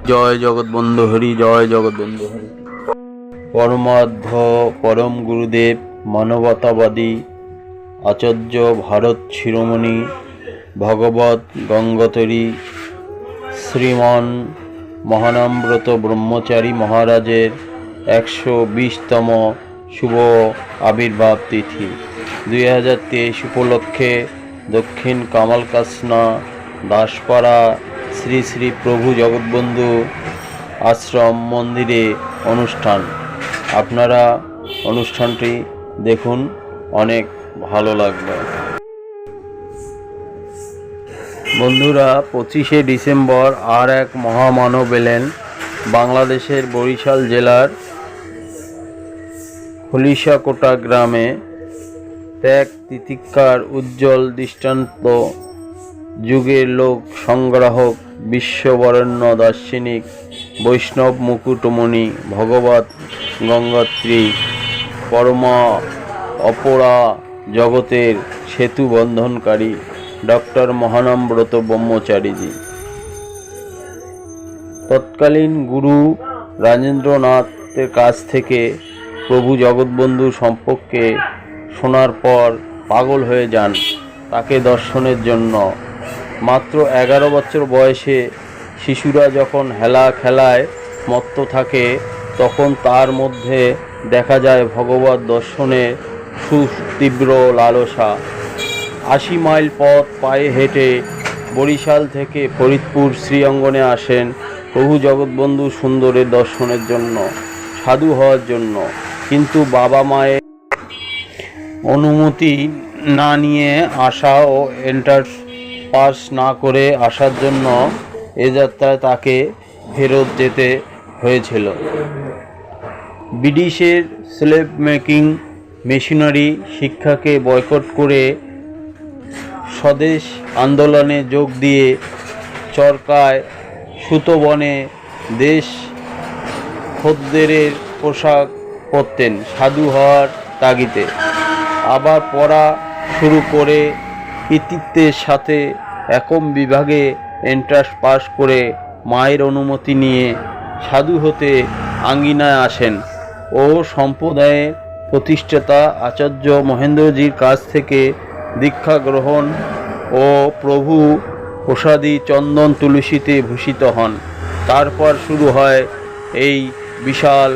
জয় জগৎবন্ধু হরি, জয় জগৎবন্ধু হরি। পরমাধ্য পরম গুরুদেব মানবতাবাদী আচার্য ভারত শিরোমণি ভগবত গঙ্গোত্রী শ্রীমান মহানামব্রত ব্রহ্মচারী মহারাজের 120তম শুভ আবির্ভাব তিথি 2023 উপলক্ষে দক্ষিণ কামালকাসনা দাসপাড়া শ্রী শ্রী প্রভু জগৎবন্ধু আশ্রম মন্দিরে অনুষ্ঠান। আপনারা অনুষ্ঠানটি দেখুন, অনেক ভালো লাগবে। বন্ধুরা, 25শে ডিসেম্বর আর এক মহামানব এলেন। বাংলাদেশের বরিশাল জেলার হলিশাকোটা গ্রামে ত্যাগ তিতিক্ষার উজ্জ্বল দৃষ্টান্ত, যুগের লোক সংগ্রাহক, বিশ্ববরেণ্য দার্শনিক, বৈষ্ণব মুকুটমণি ভগবত গঙ্গোত্রী পরমা অপরা জগতের সেতু বন্ধনকারী ডক্টর মহানামব্রত ব্রহ্মচারীজি। তৎকালীন গুরু রাজেন্দ্রনাথের কাছ থেকে প্রভু জগৎবন্ধু সম্পর্কে শোনার পর পাগল হয়ে যান তাকে দর্শনের জন্য। মাত্র 11 বছর বয়সে শিশুরা যখন হেলা খেলায় মত্ত থাকে, তখন তার মধ্যে দেখা যায় ভগবত দর্শনের সুতীব্র লালসা। 80 মাইল পথ পায়ে হেঁটে বরিশাল থেকে ফরিদপুর শ্রীঅঙ্গনে আসেন প্রভু জগৎবন্ধু সুন্দরের দর্শনের জন্য, সাধু হওয়ার জন্য। কিন্তু বাবা মায়ের অনুমতি না নিয়ে আসা ও এন্ট্রান্স পাস না করে আসার জন্য এ যাত্রায় তাকে ফেরত যেতে হয়েছিল। ব্রিটিশের স্লেভ মেকিং মেশিনারি শিক্ষাকে বয়কট করে স্বদেশ আন্দোলনে যোগ দিয়ে চরকায় সুতোবনে দেশ খদ্দেরের পোশাক পরতেন সাধু হওয়ার তাগিদে। আবার পড়া শুরু করে কৃতিত্বের সাথে একম বিভাগে এন্ট্রান্স পাস করে মায়ের অনুমতি নিয়ে সাধু হতে আঙ্গিনায় আসেন ও সম্প্রদায়ের প্রতিষ্ঠাতা আচার্য মহেন্দ্রজির কাছ থেকে দীক্ষা গ্রহণ ও প্রভু প্রসাদী চন্দন তুলসীতে ভূষিত হন। তারপর শুরু হয় এই বিশাল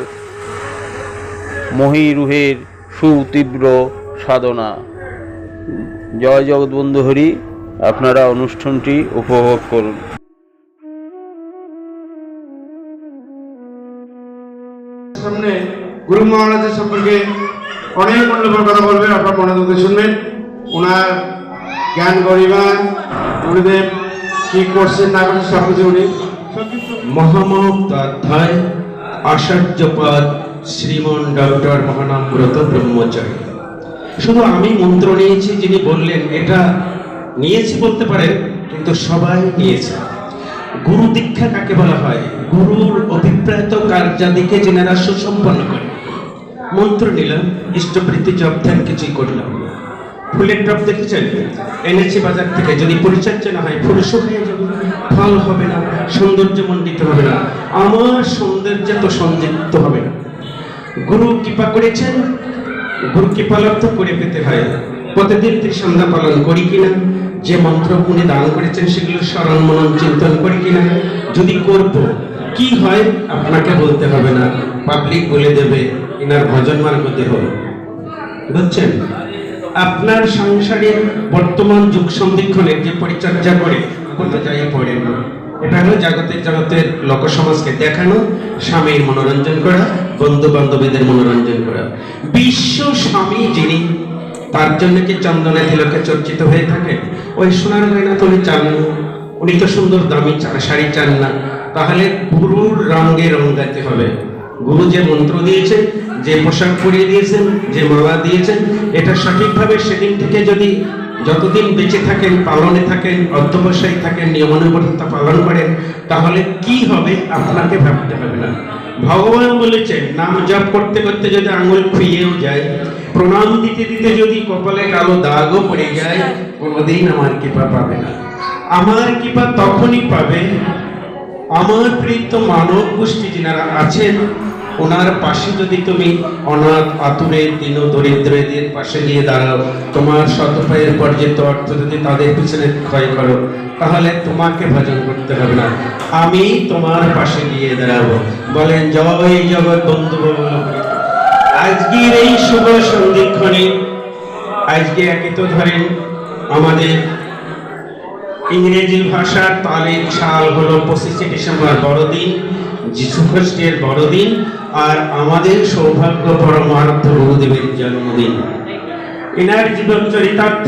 মহীরুহের সুতীব্র সাধনা। জয় জগৎবন্ধু হরি। আপনারা অনুষ্ঠানটি উপভোগ করুন। সামনে গুরু মহারাজের সম্পর্কে অনেক মূল্যবান কথা বলবেন, আপনার মনোযোগ দিয়ে শুনবেন। ওনার জ্ঞান গরিমা, গুরুদেব কি করছেন না করছেন সবকিছু উনি মহামহোপাধ্যায় আচার্যপাদ শ্রীমন ডক্টর মহানামব্রত ব্রহ্মচারী। শুধু আমি মন্ত্র নিয়েছি, যিনি বললেন এটা নিয়েছি বলতে পারেন, কিন্তু সবাই নিয়েছে। গুরু দীক্ষা কাকে বলা হয়? গুরুর অভিপ্রায়িত কার্যাদিকে যেনারা সুসম্পন্ন করে। মন্ত্র নিলাম, ইষ্টবৃত্তি জপ ধ্যান কিছুই করলাম। ফুলের টপ দেখেছেন, এনেছি বাজার থেকে, যদি পরিচর্যা না হয় ফুল শুকিয়ে যাবে, ফল হবে না, সৌন্দর্য মণ্ডিত হবে না, আমার সৌন্দর্য তো সঞ্জীবিত হবে না। গুরু কৃপা করেছেন, গুরু কৃপা লাভ করে পেতে হয়। প্রতিদিন ত্রিসন্ধ্যা পালন করি কিনা, যে মন্ত্র উনি দান করেছেন সেগুলো স্মরণ মনন চিন্তন করি কিনা, যদি করব কি হয় আপনাকে বলতে হবে না, পাবলিক বলে দেবে, ইনার ভজন মার্গ দেহ। বুঝছেন? আপনার সংসারের বর্তমান যুগ সন্ধিক্ষণের যে পরিচর্যা করে কোনো জায়গায় পড়ে না, এটা হলো জগতের লোক সমাজকে দেখানো, স্বামীর মনোরঞ্জন করা, বন্ধু বান্ধবীদের মনোরঞ্জন করা। বিশ্ব স্বামী যিনি, তার জন্য কি চন্দনে তিলকে চর্চিত হয়ে থাকে? ওই সোনার গয়না তো উনি চান না, উনি তো সুন্দর দামি শাড়ি চান না। তাহলে গুরুর রঙে রং দিতে হবে। গুরু যে মন্ত্র দিয়েছেন, যে পোশাক পরিয়ে দিয়েছেন, যে মালা দিয়েছেন, এটা সঠিকভাবে সেদিন থেকে যদি যতদিন বেঁচে থাকেন, পালনে থাকেন, অধ্যবসায়ী থাকেন, নিয়মানুবর্তিতা পালন করেন, তাহলে কি হবে আপনাকে ভাবতে হবে না। ভগবান বলেছেন, নাম জপ করতে করতে যদি আঙুল খুইয়েও যায়, প্রণাম দিতে দিতে যদি কপালে কালো দাগও পড়ে যায়, কোনোদিন আমার কৃপা পাবে না। আমার কৃপা তখনই পাবে আমার প্রীত মানব গোষ্ঠী যারা আছেন ওনার পাশে যদি তুমি অনাথ আতুরের দীন দরিদ্রদের পাশে গিয়ে দাঁড়াও, তোমার শতপায়ের পর্যন্ত অর্থ যদি তাদের পিছনে ক্ষয় করো, তাহলে তোমাকে ভজন করতে হবে না, আমি তোমার পাশে গিয়ে দাঁড়াবো। বলেন জয় জগৎ বন্ধু বলো। আজকের এই শুভ সন্ধিক্ষণে আজকে একে তো ধরেন আমাদের ইংরেজি ভাষার তারিখ সাল হলো 25শে ডিসেম্বর বড়দিন, যিশু খ্রিস্টের বড়দিন, আর আমাদের সৌভাগ্য পরমার্থ গুরুদেবের জন্মদিন। এনার জীবন চরিতার্থ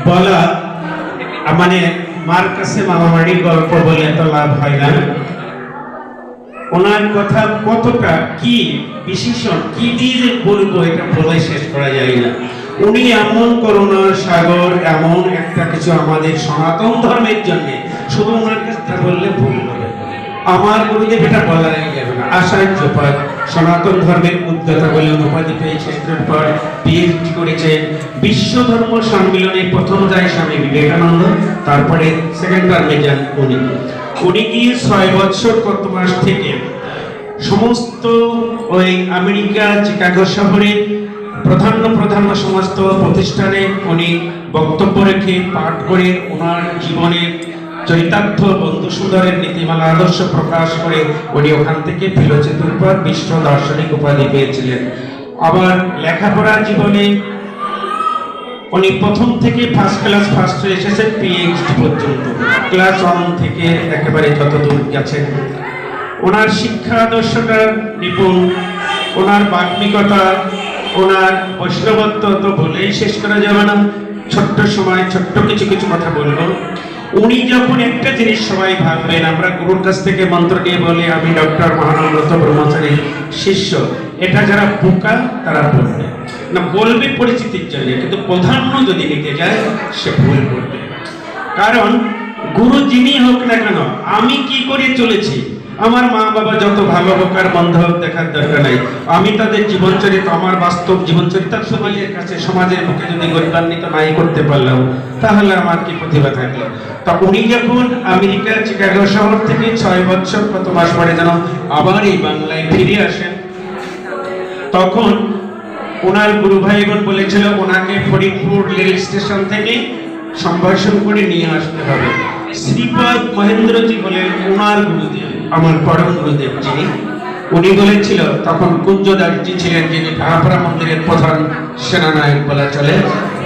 বলা মানে মার কাছে মামাবাড়ির গল্প বলে এত লাভ হয় না। ওনার কথা কতটা কি বিশেষণ কি দিয়ে বলবো এটা বলে শেষ করা যায় না। উনি এমন করুণার সাগর, এমন একটা কিছু আমাদের সনাতন ধর্মের জন্য, শুধু ওনার কাছে বললে ভুল হবে, আমার গুরুদেব এটা বলাই যাবে না। আচার্যপদ সনাতন ধর্মের উদ্যোক্তা বলে উপাধি পেয়েছেন, এরপর পিএইচডি করেছেন। বিশ্ব ধর্ম সম্মেলনে প্রথম যায় স্বামী বিবেকানন্দ, তারপরে সেকেন্ড টার্মে যান উনি গিয়ে 6 বছর কত মাস থেকে সমস্ত ওই আমেরিকা চিকাগো শহরে প্রধান সমস্ত প্রতিষ্ঠানে উনি বক্তব্য রেখে পাঠ করে ওনার জীবনের চরিতার্থ বন্ধু সুন্দরের নীতিমালা আদর্শ প্রকাশ করে উনি ওখান থেকে ফিলোসফির পর বিশ্ব দার্শনিক উপাধি পেয়েছিলেন। আবার লেখাপড়া জীবনে উনি প্রথম থেকে ফার্স্ট ক্লাস ফার্স্ট হয়ে এসেছেন পিএইচডি পর্যন্ত, ক্লাস 1 থেকে একেবারে যতদূর গেছেন। ওনার শিক্ষা আদর্শটা নিপুণ, ওনার বাগ্মিকতা, ওনার বৈষ্ণবত্ব তো বলেই শেষ করা যাবে না। ছোট্ট সময় ছোট্ট কিছু কথা বলবো। উনি যখন একটা জিনিস সবাই ভাববেন, আমরা গুরুর কাছ থেকে মন্ত্র নিয়ে বলি আমি ডক্টর মহানন্দ ব্রহ্মচারীর শিষ্য, এটা যারা বোকা তারা বলবে না, বলবে পরিচিতির জন্য, কিন্তু প্রাধান্য যদি নিতে যায় সে ভুল করবে। কারণ গুরু যিনি হোক না কেন, আমি কি করে চলেছি, আমার মা বাবা যত ভালো হোক আর মন্দ হোক দেখার দরকার নাই, আমি তাদের জীবনচরিত্র, আমার বাস্তব জীবনচরিত্র সমাজের কাছে, সমাজের মুখে যদি গরিবান্বিত নাই করতে পারলাম, তাহলে আমার কি প্রতিভা থাকলো। তা উনি যখন আমেরিকা চিকাগো শহর থেকে 6 বছর কত মাস পরে যেন আবার এই বাংলায় ফিরে আসেন, তখন ওনার গুরু ভাই বোন বলেছিল ওনাকে ফরিদপুর রেল স্টেশন থেকে সম্ভাষণ করে নিয়ে আসতে হবে। শ্রীপদ মহেন্দ্রজি বলেন ওনার গুরুদেব, আমার পরম গুরুদেব যিনি, উনি বলেছিল, তখন কুঞ্জদাসজি ছিলেন যিনি ভাড়াপাড়া মন্দিরের প্রধান সেনানায়ক বলা চলে,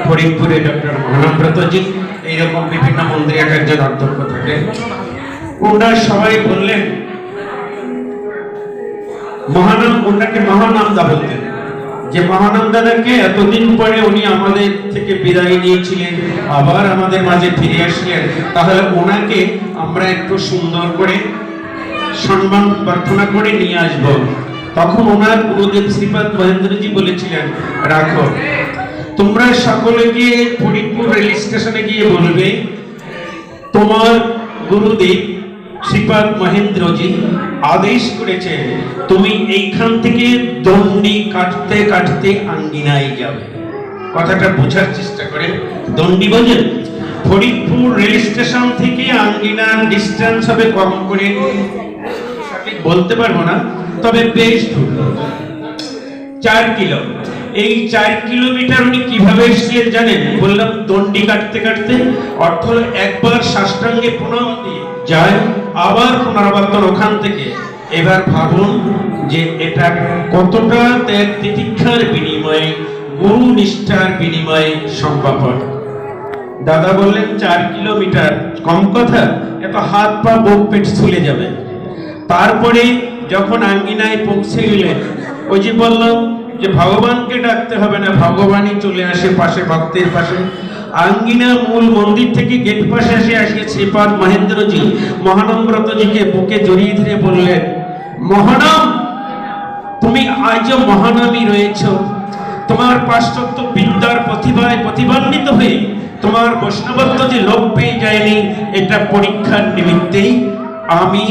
ফরিদপুরে ডক্টর মহানামব্রতজি, এইরকম বিভিন্ন মন্দিরে এক একজন অধ্যক্ষ থাকে। ওনারা সবাই বললেন ওনাকে মহানামদা বলতেন, যে মহানন্দাদাকে এতদিন পরে উনি আমাদের থেকে বিদায় নিয়েছিলেন, আবার আমাদের মাঝে ফিরে আসলেন, তাহলে ওনাকে আমরা একটু সুন্দর করে সম্মান প্রার্থনা করে নিয়ে আসব। তখন ওনার গুরুদেব শ্রীপদ মহেন্দ্রজি বলেছিলেন, রাখো, তোমরা সকলে গিয়ে ফরিদপুর রেল স্টেশনে গিয়ে বলবে তোমার গুরুদেব শ্রীপদ মহেন্দ্রজি আদেশ করেছে তুমি এইখান থেকে দণ্ডি কাটতে কাটতে আঙ্গিনায় যাবে। কথাটা বোঝার চেষ্টা করে, দণ্ডি বোঝেন? ফরিদপুর রেল স্টেশন থেকে আঙ্গিনার ডিস্টেন্স হবে কম করে বলতে পারবো না, তবে বেশ দূর, 4 কিলো। এই 4 কিলোমিটার উনি কিভাবে এসেছিলেন জানেন? বললাম দণ্ডি কাটতে কাটতে, অর্থ হলো একবার সাষ্টাঙ্গে প্রণাম দিয়ে যায়, আবার পুনরাবর্তন ওখান থেকে। এবার ভাবুন যে এটা কতটা ত্যাগ তিতিক্ষার বিনিময়ে, গুরু নিষ্ঠার বিনিময়ে সম্ভব। দাদা বললেন 4 কিলোমিটার কম কথা, এত হাত পা বুক পেট ছুলে যাবে। তারপরে যখন আঙ্গিনায় পৌঁছে গেলেন, ওই যে বললাম যে ভগবানকে ডাকতে হবে না, ভগবানই চলে আসে পাশে, ভক্তের পাশে। আঙ্গিনা মূল মন্দির থেকে গেট পাশে আসে শ্রীপদ মহেন্দ্রজি মহানম্রতজিকে বুকে জড়িয়ে ধরে বললেন, মহানাম, তুমি আজও মহানামই রয়েছ। তোমার পাশ্চাত্য বিদ্যার প্রতিভায় প্রতিভান্বিত হয়ে তোমার বৈষ্ণবত্ব যে লোপ পেয়ে যায়নি, এটা পরীক্ষার নিমিত্তেই আমি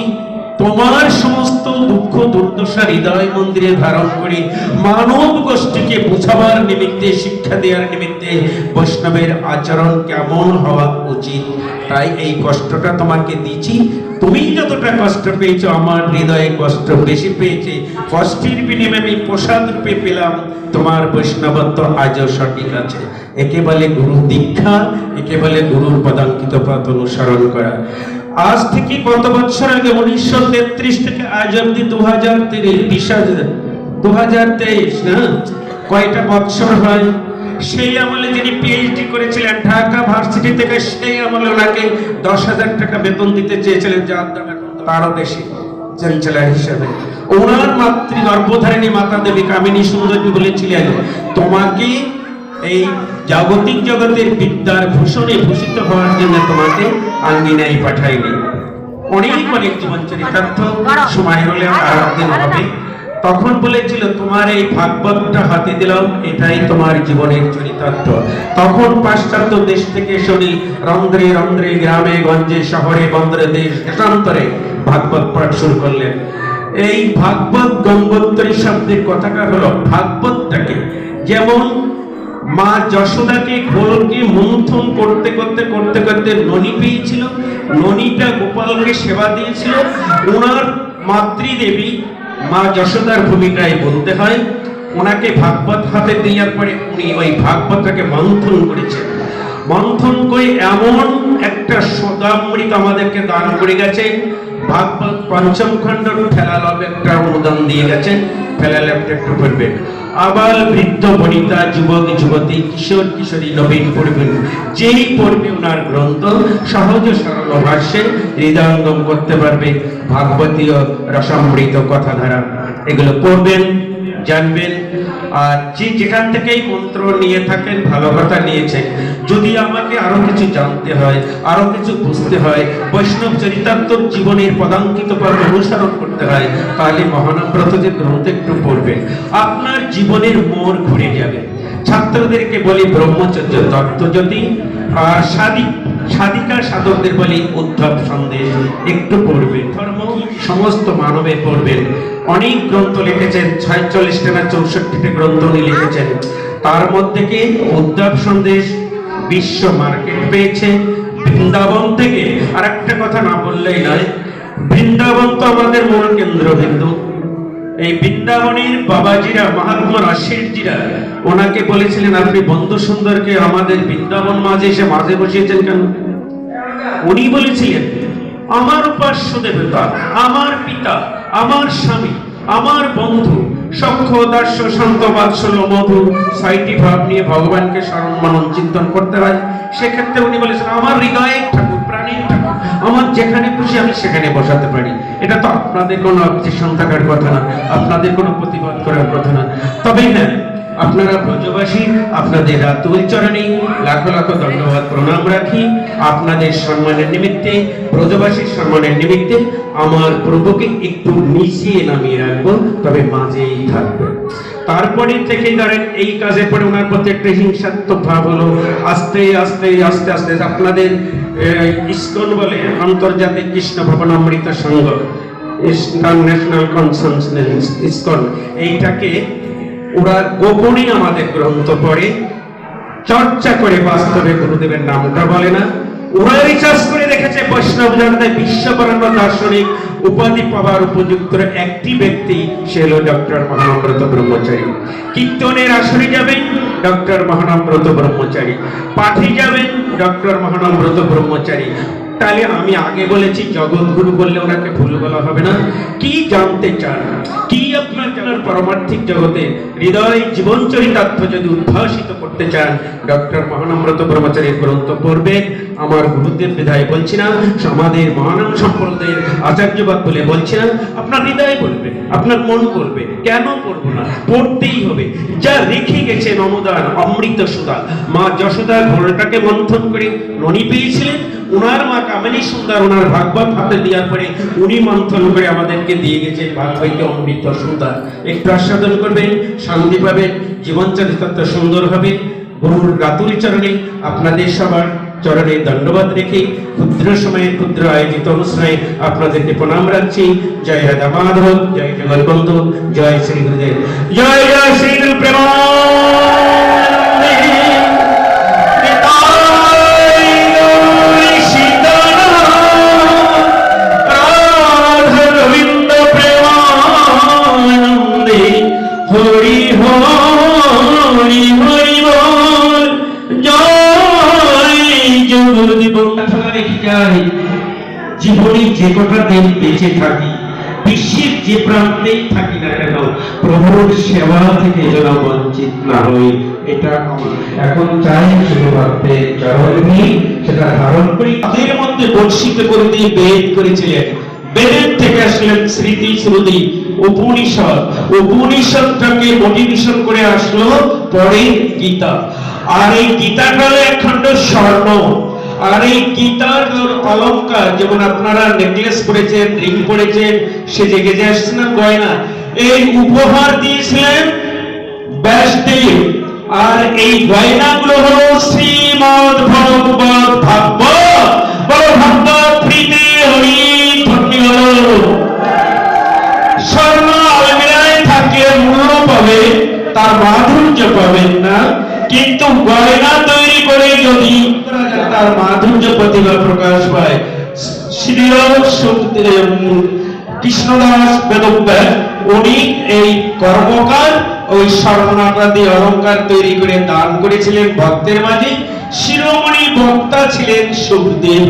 তোমার সমস্ত দুঃখ দুর্দশা হৃদয় মন্দিরে ধারণ করে মানব গোষ্ঠীকে বোঝাবার নিমিত্তে, শিক্ষা দেওয়ার নিমিত্তে বৈষ্ণবের আচরণ কেমন হওয়া উচিত, তাই এই কষ্টটা তোমাকে দিচ্ছি। তুমি যতটা কষ্ট পেয়েছো, আমার হৃদয়ে কষ্ট বেশি পেয়েছে। কষ্টের বিনিময়ে আমি প্রসাদ রূপে পেলাম তোমার বৈষ্ণবত্ব আজও সঠিক আছে। একে বলে গুরু দীক্ষা, একে বলে গুরুর পদাঙ্কিত পথ অনুসরণ করা। আজ থেকে কত বছর আগে, 1933 থেকে আজ অব্দি 2023 না, কয়টা বছর হয়? সেই আমলে যিনি পিএইচডি করেছিলেন ঢাকা ভার্সিটি থেকে, সেই আমলে ওনাকে 10,000 টাকা বেতন দিতে চেয়েছিলেন, যার দাম এখন তারও বেশি চ্যান্সেলর হিসেবে। ওনার মাতৃ গর্ভধারিণী মাতা দেবী কামিনী সুন্দরী বলেছিলেন, তোমাকে এই জাগতিক জগতের বিদ্যার ভূষণে ভূষিত হওয়ার জন্য তোমাকে আঙ্গিনায় পাঠাইনি। অনেক অনেক জীবন চরিতার্থ সময় হলে আর একদিন হবে। তখন বলেছিল, তোমার এই ভাগবতটা হাতে দিলাম, এটাই তোমার জীবনের চরিতার্থ। তখন পাশ্চাত্য দেশ থেকে শুনি রন্ধ্রে রন্ধ্রে, গ্রামে গঞ্জে, শহরে বন্দরে, দেশ দেশান্তরে ভাগবত পাঠ শুরু করলেন। এই ভাগবত গঙ্গোত্তরী শব্দের কথাটা হলো ভাগবতটাকে, যেমন মা যশোদাকে ঘোরকে মন্থন করতে করতে করতে করতে ননী পেয়েছিল, ননীটা গোপালকে সেবা দিয়েছিল। ওনার মাতৃদেবী মা যশোদার ভূমিকায় বলতে হয়, ওনাকে ভাগবত হাতে দেওয়ার পরে উনি ওই ভাগবতটাকে মন্থন করেছেন। মন্থন করে এমন একটা সদামৃত আমাদেরকে দান করে গেছে। ভাগবত পঞ্চম খণ্ড ফেলালব একটা অনুদান দিয়ে গেছেন, ফেলালবটা একটু পড়বেন। আবার বৃদ্ধ বনিতা, যুবক যুবতী, কিশোর কিশোরী নবীন পড়বেন। যেই পড়বে ওনার গ্রন্থ সহজ সরল ভাষ্যে হৃদয়ঙ্গম করতে পারবে ভাগবতীয় রসামৃত কথাধারা। এগুলো পড়বেন, জানবেন। আর যেখান থেকেই মন্ত্র নিয়ে থাকেন, ভালো কথা নিয়েছেন। যদি আমাকে আরো কিছু জানতে হয়, আরো কিছু বুঝতে হয়, বৈষ্ণব চরিতার্থ জীবনের পদাঙ্কিত পথ অনুসরণ করতে হয়, তাহলে মহানব্রত যে গ্রন্থ একটু পড়বেন, আপনার জীবনের মোড় ঘুরে যাবে। ছাত্রদেরকে বলি ব্রহ্মচর্য তত্ত্ব যদি, আর সাধিকা সাধকদের বলি উদ্ধব সন্দেশ, একটু পড়বেন। ধর্ম সমস্ত মানবে পড়বেন। অনেক গ্রন্থ লিখেছেন, 46টা না 64টা গ্রন্থ উনি লিখেছেন। তার মধ্যে কি উদ্ধব সন্দেশ বিশ্ব মার্কেট পেয়েছে। বৃন্দাবন থেকে আর একটা কথা না বললেই নয়, বৃন্দাবন তো আমাদের মূল কেন্দ্রবিন্দু। এই বৃন্দাবনের বাবাজিরা, মহাত্মা রাশেরজিরা ওনাকে বলেছিলেন, আপনি বন্ধু সুন্দরকে আমাদের বৃন্দাবন মাঝে এসে মাঝে বসিয়েছেন কেন? উনি বলেছিলেন, আমার উপাস্য দেবতা, আমার পিতা, আমার স্বামী, আমার বন্ধু, সখ্য দাস্য শান্ত বাৎসল্য মধু, 6টি ভাব নিয়ে ভগবানকে স্মরণ মনন চিন্তন করতে হয়। সেক্ষেত্রে উনি বলেছেন, আমার হৃদয়ের ঠাকুর, প্রাণীর ঠাকুর, আমার যেখানে খুশি আমি সেখানে বসাতে পারি। এটা তো আপনাদের কোনো অবজেকশন থাকার কথা না, আপনাদের কোনো প্রতিবাদ করার কথা না। তবে হ্যাঁ, আপনারা ব্রজবাসী, আপনাদের রাতুল চরণে লাখো লাখো ধন্যবাদ প্রণাম রাখি। আপনাদের সম্মানের নিমিত্তে, ব্রজবাসীর সম্মানের নিমিত্তে আমার প্রভুকে একটু নিচে নামিয়ে রাখবো, তবে মাঝেই থাকবে। তারপরে থেকে ধরেন এই কাজের পরে ওনার প্রতি একটা হিংসাত্মক ভাব হলো। আস্তে আস্তে আস্তে আস্তে আপনাদের ইসকন বলে, আন্তর্জাতিক কৃষ্ণ ভবনামৃত সংঘ, ইন্টারন্যাশনাল কনসানস ইসকন, এইটাকে ওরা গোপনে আমাদের গ্রন্থ পড়ে, চর্চা করে, বাস্তবে গুরুদেবের নামটা বলে না। ওরা রিসার্চ করে দেখেছে বৈষ্ণব জগতে বিশ্ববরেণ্য দার্শনিক উপাধি পাওয়ার উপযুক্ত একটি ব্যক্তি, সে হলো ডক্টর মহানম্রত ব্রহ্মচারী। কীর্তনের আসরে যাবেন ডক্টর মহানম্রত ব্রহ্মচারী, পাঠে যাবেন ডক্টর মহানম্রত ব্রহ্মচারী। তাহলে আমি আগে বলেছি, জগৎগুরু বললে ওনাকে ভুল বলা হবে না। কি জানতে চান, কি আপনার জানার পারমার্থিক জগতে হৃদয় জীবন চরিতার্থ যদি উদ্ভাসিত করতে চান, ডক্টর মহানম্রত ব্রহ্মচারীর গ্রন্থ পড়বেন। আমার গুরুদেব বিধায় বলছি না, আমাদের মহানাম সম্প্রদায়ের আচার্যবাদ বলে বলছি না, আপনার হৃদয় বলবে, আপনার মন করবে, কেন পড়বো না, পড়তেই হবে। যা রেখে গেছেন অনুদান, অমৃত সুধা। মা যশোদা ঘোড়াটাকে মন্থন করে ননী পেয়েছিলেন, উনার মা কামিনী সুন্দর ওনার ভাগবত হাতে দেওয়ার পরে উনি মন্থন করে আমাদেরকে দিয়ে গেছেন ভাগবত অমৃত সুধা। একটু আস্বাদন করবেন, শান্তি পাবেন, জীবন চরিতার্থ সুন্দর হবে। গুরুর রাতুল চরণে আপনাদের সবার চরণে ধন্যবাদ রেখে ক্ষুদ্র সময়ে ক্ষুদ্র আয়োজিত অনুষ্ঠানে আপনাদেরকে প্রণাম রাখছি। জয় রাধা মাধব, জয় জগৎবন্ধু, জয় শ্রী গুরুদেব, জয় জয় শ্রী গুরু প্রেমানন্দে। হরি হরি হরি বল, জয় জগৎ রেখে যাই। জীবনে যে কটা দিন বেঁচে থাকি, বিশ্বের যে প্রান্তেই থাকি না কেন, প্রভুর সেবা থেকে যেন বঞ্চিত না হই, এটা এখন চাই। শুধুমাত্র চরণে সেটা ধারণ করি। তাদের মধ্যে বর্ষিত করে দিয়ে বেদ করেছিলেন। বেদের থেকে আসলেন স্মৃতি শ্রুতি উপনিষদ, উপনিষদটাকে মোটিভেশন করে আসলো পরে গীতা। আর এই গীতাটা হলো একখণ্ড স্বর্ণ। আর এই গীতার অলঙ্কার, যেমন আপনারা নেকলেস পরেছেন, রিং পরেছেন, সে জেগে আসছে না গয়না, এই উপহার দিয়েছিলেন ব্যাসদেব। আর এই গয়নাগুলো হলো শ্রীমদ ভগবত ভাগবত, বড় ভাগবত প্রীতি হরি ধন্য হলো। স্বর্ণ আলমিরায় থাকে মূল্য পাবে, তার মাধুর্য পাবেন না, কিন্তু গয়না তৈরি করে যদি তার মাধুর্য প্রতিভা প্রকাশ পায়। শ্রী কৃষ্ণদাস বেদব্যাস উনি এই কর্মকার ওই স্বর্ণাটা দিয়ে অলঙ্কার তৈরি করে দান করেছিলেন ভক্তের মাঝে। শিরোমণি বক্তা ছিলেন সুখদেব,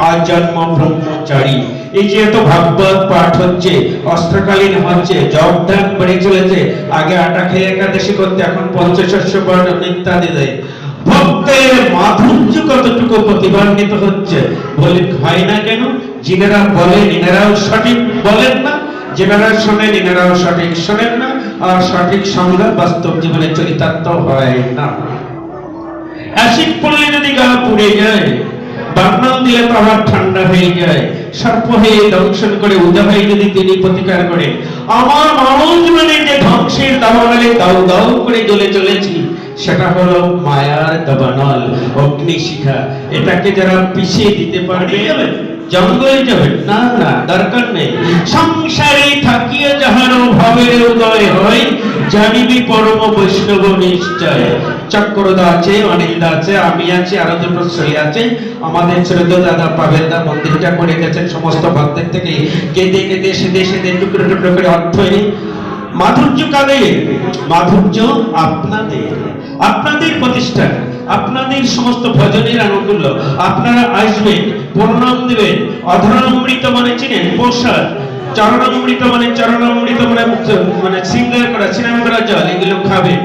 আজন্ম ব্রহ্মচারী। এই যে এত ভাগবত পাঠ হচ্ছে, অস্ত্রকালীন হচ্ছে, জপ ধ্যান বেড়ে চলেছে। আগে আটা খেয়ে একাদশী করতে, এখন পঞ্চশস্য পাঠ ইত্যাদি দেয়। ভক্তের মাধুর্য কতটুকু প্রতিভান্বিত হচ্ছে বলে হয় না কেন? যিনারা বলেন ইনারাও সঠিক বলেন না, যিনারা শোনেন ইনারাও সঠিক শোনেন না, আর সঠিক সংজ্ঞা বাস্তব জীবনে চরিতার্থ হয় না। অ্যাসিড পড়লে যদি গা পুড়ে যায়, বার্নাল দিলে তো আবার ঠান্ডা হয়ে যায়, সর্প হয়ে দংশন করে উদয় যদি তিনি প্রতিকার করেন, আমার মানব জীবনে যে ধ্বংসের দাবানলে দাউ দাউ করে জ্বলে চলেছি, সেটা হলো মায়ার দাবানল, অগ্নিশিখা। এটাকে যারা পিছিয়ে দিতে পারবে জঙ্গলে যাবেন না, না দরকার নেই। সংসারে থাকিয়ে যাহার ভাবের উদয় হয়, জানিবি পরম বৈষ্ণব নিশ্চয়। চক্রদা আছে, অনিলদা আছে, আমি আছি, আরো দুটো শ্রী আছে। আমাদের শ্রদ্ধা দাদা পাবেলদা মন্দিরটা করে গেছেন সমস্ত ভক্তের থেকে কেঁদে কেঁদে সেদে সেদে টুকরো টুকরো করে অর্থ এনে। মাধুর্য কাদের? মাধুর্য আপনাদের, আপনাদের প্রতিষ্ঠান, আপনাদের সমস্ত ভজনের আনুকূল্য। আপনারা আসবেন, প্রণাম দেবেন। অধরামৃত মানে চিনেন, প্রসাদ। চরণামৃত মানে চরণামৃত মানে সিঙ্গার করা, সিনেমা করা জল, এগুলো খাবেন।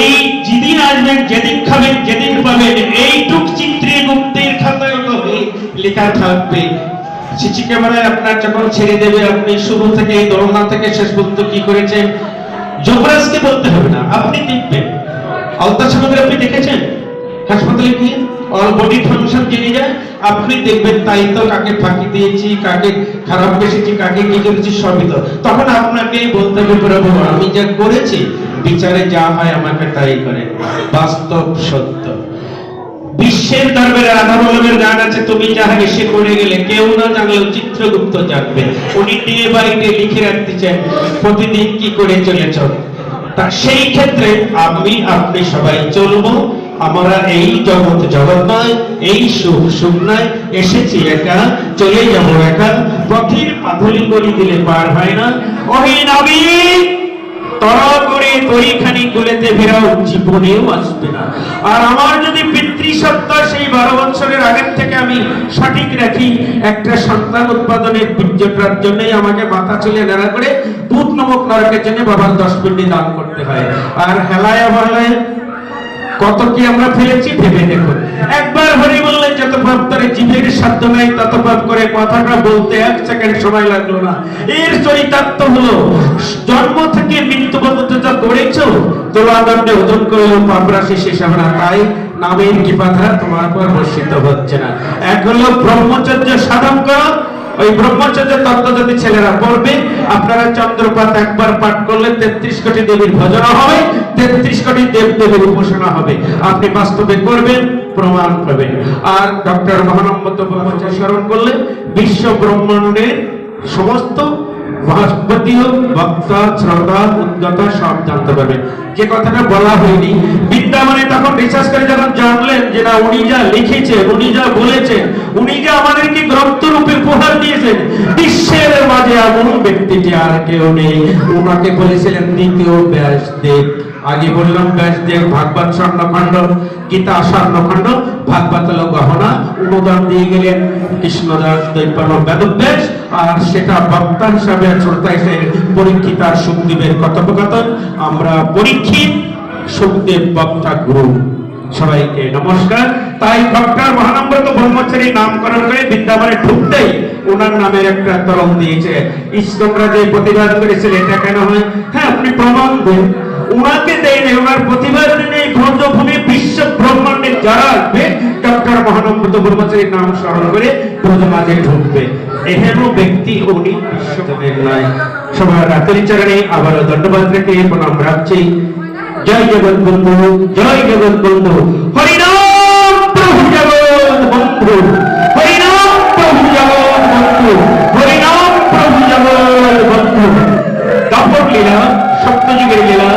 এই যেদিন আসবেন, যেদিন খাবেন, যেদিন পাবেন, এইটুক চিত্রে গুপ্তের খাতায় লেখা থাকবে। সিসি ক্যামেরায় আপনার যখন ছেড়ে দেবে, আপনি শুরু থেকে দোলনা থেকে শেষ পর্যন্ত কি করেছেন যুবরাজকে বলতে হবে না, আপনি দেখবেন। আলট্রাসোনোগ্রাফি দেখেছেন হাসপাতালে গিয়ে, অল বডি ফাংশন জেনে যায়, আপনি দেখবেন তাই তো কাকে ফাঁকি দিয়েছি, কাকে খারাপ বেসেছি, কাকে কি করেছি, সবই তো। তখন আপনাকেই বলতে হবে প্রভু আমি যা করেছি, বিচারে যা হয় আমাকে তাই করে। বাস্তব সত্য। বিশ্বের দরবারে রাধা বল্লভের গান আছে, তুমি যাহা এসে করে গেলে, কেউ না জানলেও চিত্রগুপ্ত জানবে। উনি ডে বাই ডে লিখে রাখতেছেন প্রতিদিন কি করে চলেছ। তা সেই ক্ষেত্রে আমি আপনি সবাই চলবো। আমরা এই জগৎ জগৎ নয়, এই সুখ সুখ নয়, এসেছি একা, চলে যাবো একা। পথের পাথুলি করি দিলে পার হয় না। ওহে নবী তরা করে তরিখানি গুলেতে ফেরাও, জীবনেও আসবে না। আর আমার যদি পিতৃসত্তা সেই 12 বছরের আগের থেকে আমি সঠিক রাখি, একটা সন্তান উৎপাদনের বীর্যটার জন্যই আমাকে মাথা চুলে নেড়া করে দুধ নমক নরকের জন্য বাবার 10 পিণ্ডি দান করতে হয়। আর হেলায় বলায় কত কি আমরা ফেলেছি ভেবে দেখুন। একবার হরি বললেন যত পাপ করে, জীবের সাধ্য নাই তত পাপ করে। কথাটা বলতে 1 সেকেন্ড সময় লাগলো না। এর চরিতার্থ হলো জন্ম থেকে মৃত্যু পর্যন্ত যা করেছো, তোলাদণ্ডে ওজন করলেও পাপ রাশি শেষ হবে না। তাই নামের কৃপাধারা তোমার উপর বর্ষিত হচ্ছে না। এক হলো ব্রহ্মচর্য সাধন করো, ওই ব্রহ্মচর্য তত্ত্ব যদি ছেলেরা পড়বে, আপনারা চন্দ্রপাত একবার পাঠ করলে 33 কোটি দেবীর ভজনা হবে, 33 কোটি দেব দেবীর উপাসনা হবে। আপনি বাস্তবে করবেন, প্রমাণ পাবেন। আর ডক্টর মহানম্বত ব্রহ্মচারী স্মরণ করলে বিশ্ব ব্রহ্মাণ্ডের সমস্ত ভাস্পতীয় বক্তা শ্রোতা উদ্গতা সব জানতে পারবেন। যে কথাটা বলা হয়নি, বৃন্দাবনে তখন রিসার্চ করে যখন জানলেন যে না, উনি যা লিখেছেন, উনি যা বলেছেন, উনি যা আমাদেরকে গ্রন্থ রূপে উপহার দিয়েছেন, বিশ্বের মাঝে এমন ব্যক্তিটি আর কেউ নেই। ওনাকে বলেছিলেন দ্বিতীয় ব্যাসদেব। আগে বললাম ব্যাসদেব ভাগবত স্বর্ণখণ্ড, গীতা স্বর্ণখণ্ড, ভাগবত হলো গহনা, অনুদান দিয়ে গেলেন কৃষ্ণদাস দৈপায়ন বেদব্যাস। আর সেটা বক্তা হিসাবে শ্রোতা হিসেবে পরীক্ষিত আর সুখদেবের কথোপকথন। আমরা পরীক্ষিত, সুখদেব বক্তা গুরু। সবাইকে নমস্কার। তাই ডক্টর মহানম্বত ব্রহ্মচারী নামকরণ করে বৃন্দাবনে ঢুকতেই ওনার নামের একটা তরঙ্গ দিয়েছে। ইস্কনরা যে প্রতিবাদ করেছিল এটা কেন হয়, হ্যাঁ আপনি প্রমাণ দেন। ওনাকে দেয়নি, ওনার প্রতিবাদ নেই। ব্রজভূমি বিশ্ব ব্রহ্মাণ্ডে যারা আসবে ডক্টর মহানম্বত ব্রহ্মচারীর নাম স্মরণ করে ব্রজ মাঝে ঢুকবে। এহেন ব্যক্তি উনি বিশ্বজনের নয়। সবার রাতের চরণে আবারও ধন্যবাদ রেখে প্রণাম রাখছি। জয় জগৎ বন্ধু, জয় জগৎ বন্ধু, হরিনাম প্রভু জগৎ বন্ধু, হরিনাম প্রভু জগৎ বন্ধু, হরিনাম প্রভু জগৎ বন্ধু। দাপর লীলা, সপ্তযুগের লীলা,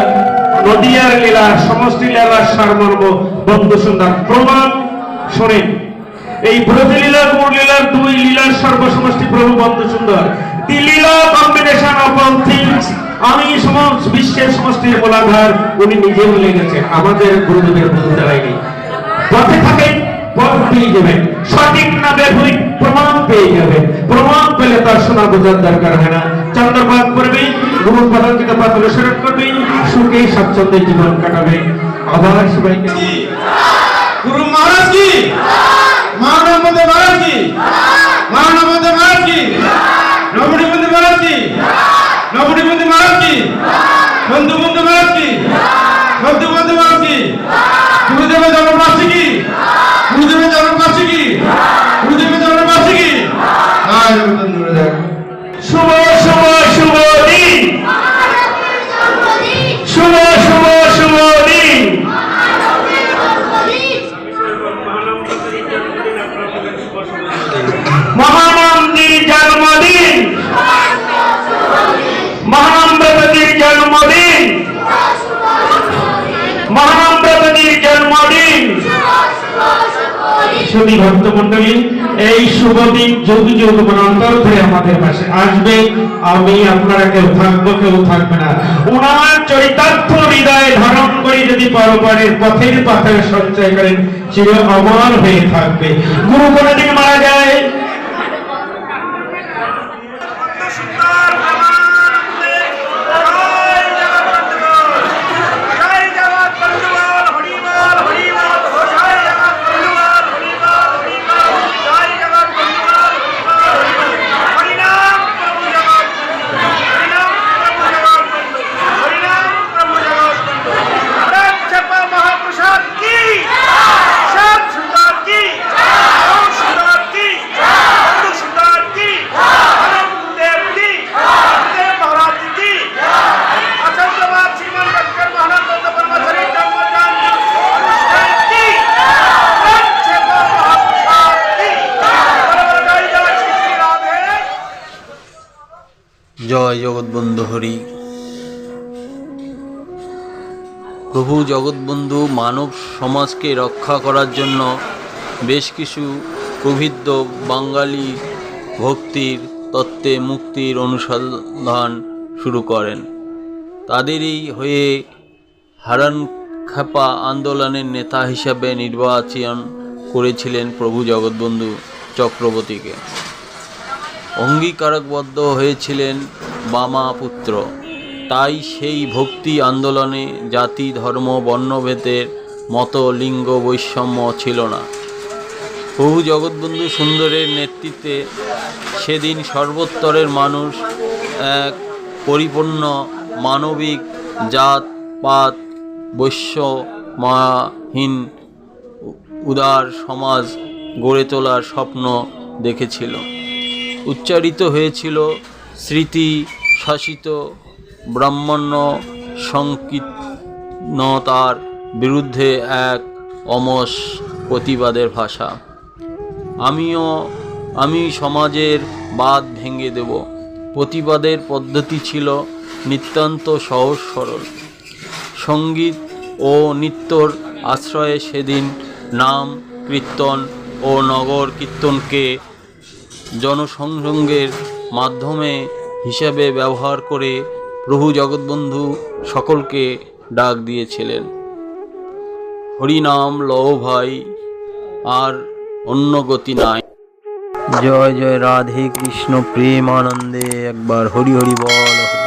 নদিয়ার লীলা, সমষ্টি লীলা সারমর্ম বন্ধু সুন্দর প্রমাণ শোনেন। এই ব্রজ লীলা গৌর লীলার দুই লীলার সর্বসমষ্টি প্রভু বন্ধু সুন্দর। দি লীলা কম্বিনেশন অফ অল থিংস। আমি সমস্ত বিশ্বের সমষ্টির মূলাধার, উনি নিজে বলে গেছেন, আমাদের গুরুদেবের বলতে হয়নি। পথে থাকেন, পথ পেয়ে যাবেন। সঠিক না বেভুল প্রমাণ পেয়ে যাবেন। প্রমাণ পেলে তার শোনা বোঝার দরকার হয় না। চন্দ্রপাত করবে, গুরু পদাঙ্কিত পাত অনুসরণ করবে, সুখে স্বাচ্ছন্দ্যে জীবন কাটাবে। আবার সবাইকে গুরু মহারাজ কি, মহানম্বত মহারাজ কি, মহানম্বত মহারাজ কি, নবনীবন্ধু মহারাজ কি, নবনীবন্ধু মহারাজ কি, বন্ধু বন্ধু মহারাজ কি, বন্ধু বন্ধু মহারাজ কি, গুরুদেবের জন্মবার্ষিকী কি, গুরুদেবের জন্মবার্ষিকী কি, গুরুদেবের জন্মবার্ষিকী কি। জয় জগৎ গুরুদেব। শুভ শুভ শুভ দিন, শুভ শুভ শুভ দিন। মহানন্দীর জন্মদিন, মহানম্রতজির জন্মদিন, মহানম্রতজির জন্মদিন। শুধু ভক্তমন্ডলী, এই শুভ দিন যুগ যুগ মনান্তর ধরে আমাদের পাশে আসবে। আমি আপনারা কেউ থাকবো, কেউ থাকবে না। ওনার চরিতার্থ হৃদয়ে ধারণ করে যদি পরপরের পথের পাথরে সঞ্চয় করেন, চির অমর হয়ে থাকবে। গুরু কোনদিন মারা যায়? জয় জগৎবন্ধু হরি। প্রভু জগৎবন্ধু মানব সমাজকে রক্ষা করার জন্য বেশ কিছু প্রবৃদ্ধ বাঙালি ভক্তির তত্ত্বে মুক্তির অনুসন্ধান শুরু করেন। তাদেরই হয়ে হারানখ্যাপা আন্দোলনের নেতা হিসাবে নির্বাচন করেছিলেন প্রভু জগৎবন্ধু চক্রবর্তীকে। অঙ্গীকারবদ্ধ হয়েছিলেন বামাপুত্র। তাই সেই ভক্তি আন্দোলনে জাতি ধর্ম বর্ণভেদের মতো লিঙ্গ বৈষম্য ছিল না। প্রভু জগৎবন্ধু সুন্দরের নেতৃত্বে সেদিন সর্বস্তরের মানুষ এক পরিপূর্ণ মানবিক জাত পাত বৈষম্যহীন উদার সমাজ গড়ে তোলার স্বপ্ন দেখেছিল। উচ্চারিত হয়েছিল স্মৃতি শাসিত ব্রাহ্মণ্য সংকীর্ণতার বিরুদ্ধে এক অমস প্রতিবাদের ভাষা। আমি সমাজের বাদ ভেঙে দেব। প্রতিবাদের পদ্ধতি ছিল নিতান্ত সহজ সরল। সঙ্গীত ও নৃত্যর আশ্রয়ে সেদিন নাম কীর্তন ও নগর কীর্তনকে জনসংযোগের মাধ্যমে হিসেবে ব্যবহার করে প্রভু জগৎবন্ধু সকলকে ডাক দিয়েছিলেন, হরিনাম লও ভাই, আর অন্য গতি নাই। জয় জয় রাধে কৃষ্ণ প্রেম আনন্দে একবার হরি হরি বল।